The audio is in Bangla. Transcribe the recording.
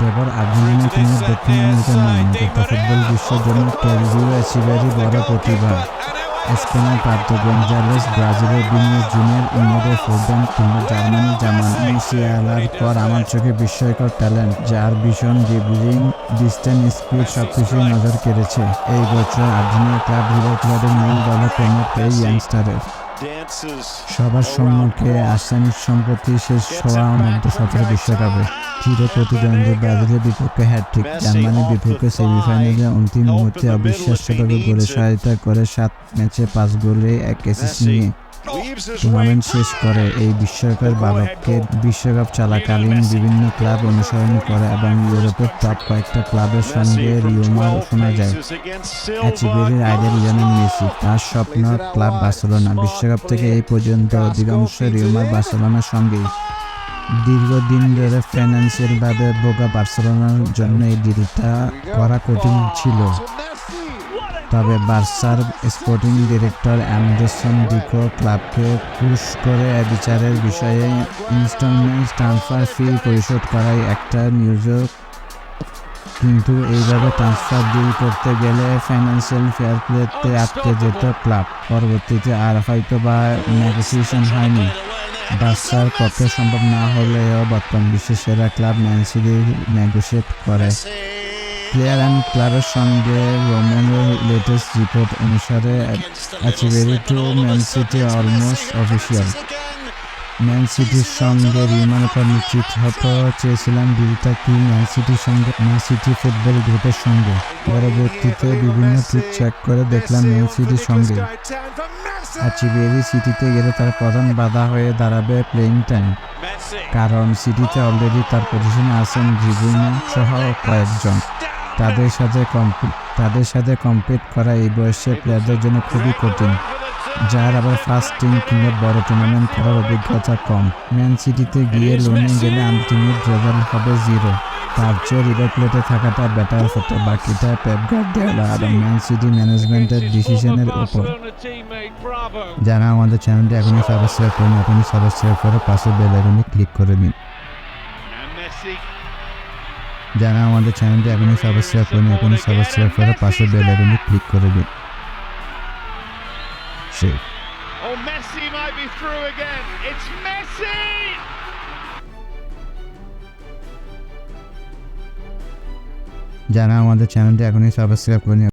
কেবল আর্জেন্টিনা কিংবা দক্ষিণ আমেরিকা নয়, গোটা ফুটবল বিশ্বের জন্য টেলভিউ এসিবেরই বড় প্রতিভা। স্পেনের পাদ্রো গঞ্জালেস, ব্রাজিলের ভিনিসিয়াস জুনিয়র, ইংল্যান্ডের ফোর্ডেন কিংবা জার্মানির জামান মুসিয়ালার পর আমার চোখে বিস্ময়কর ট্যালেন্ট, যার ভীষণ ড্রিবলিং, ডিস্টেন্স স্পিড সবকিছুই নজর কেড়েছে। এই বছর আর্জেন্টিনার ক্লাব রিভার প্লেটের মূল দলে প্রেমে এই ইয়াংস্টারের সবার সম্মুখে আসেন সম্প্রতি শেষ হওয়া অনূর্ধ্ব-17 বিশ্বকাপে চির প্রতিদ্বন্দ্বী ব্রাজিলের বিপক্ষে হ্যাটট্রিক, জার্মানির বিপক্ষে সেমিফাইনালে অন্তিম মুহূর্তে অবিশ্বাস্যভাবে গোলে সহায়তা করে 7 ম্যাচে 5 গোলে 1 অ্যাসিস্ট নিয়ে টুর্নামেন্ট শেষ করে। এই বিস্ময়কর বালককে বিশ্বকাপ চলাকালীন বিভিন্ন ক্লাব অনুসরণ করে এবং ইউরোপের টপ কয়েকটা ক্লাবের সঙ্গে রিউমার শোনা যায়। এচিবেরির আইডল লিওনেল মেসি, তার স্বপ্ন ক্লাব বার্সেলোনা। বিশ্বকাপ থেকে এই পর্যন্ত অধিকাংশ রিউমার বার্সেলোনার সঙ্গেই। দীর্ঘদিন ধরে ফাইন্যান্সিয়ালভাবে ভোগা বার্সেলোনার জন্য এই ডিলটা করা কঠিন ছিল। তবে বার্সার স্পোর্টিং ডিরেক্টর অ্যান্ডারসন ডিকো ক্লাবকে পুশ করে বিচারের বিষয়ে ইনস্টলমেন্ট ট্রান্সফার ফি পরিশোধ করাই একটা নিউজক। কিন্তু এইভাবে ট্রান্সফার ডিল করতে গেলে ফাইন্যান্সিয়াল ফেয়ার প্লেতে আটকে যেত ক্লাব। পরবর্তীতে আর হয়তো বা নেগোসিয়েশন হয়নি। বার্সার পক্ষে সম্ভব না হলেও বর্তমান বিশ্বের সেরা ক্লাব ম্যান সিটি নেগোশিয়েট করে প্লেয়ার অ্যান্ড ক্লাবের সঙ্গে। রোমেনোর লেটেস্ট রিপোর্ট অনুসারে Echeverri to Man City almost official. Man সিটির সঙ্গে রিউমারের পর নিশ্চিত হতে চেয়েছিলাম ডিলটা কি ম্যান সিটির সঙ্গে না সিটি ফুটবল গ্রুপের সঙ্গে। পরবর্তীতে বিভিন্ন টুইট চেক করে দেখলাম ম্যান সিটির সঙ্গে। এচিবেরি সিটিতে গেলে তার প্রধান বাধা হয়ে দাঁড়াবে প্লেইং টাইম, কারণ সিটিতে অলরেডি তার পজিশনে আছেন জিবুনা সহ কয়েকজন। তাদের সাথে কম্পিট করা এই বয়সের প্লেয়ারদের জন্য খুবই কঠিন, যার আবার ফার্স্ট টিম কিংবা বড় টুর্নামেন্ট খেলার অভিজ্ঞতা কম। ম্যান সিটিতে গিয়ে লোনে গেলে আলটিমেট রেজাল্ট হবে 0। তার চেয়ে রিভার প্লেটে থাকাটা বেটার হতো। বাকিটা পেপ গার্দিওলা এবং ম্যান সিটি ম্যানেজমেন্টের ডিসিশনের উপর। যারা আমাদের চ্যানেলটি এখনই সাবস্ক্রাইব করেন, এখনই সাবস্ক্রাইব করে পাশে বেল আইকনে ক্লিক করে দিন। যারা আমাদের চ্যানেলটি এখনই সাবস্ক্রাইব করেন, এখনই সাবস্ক্রাইব করে পাশে বেল আইকনে ক্লিক করে দিন। যারা আমাদের চ্যানেলটি এখনই সাবস্ক্রাইব করেন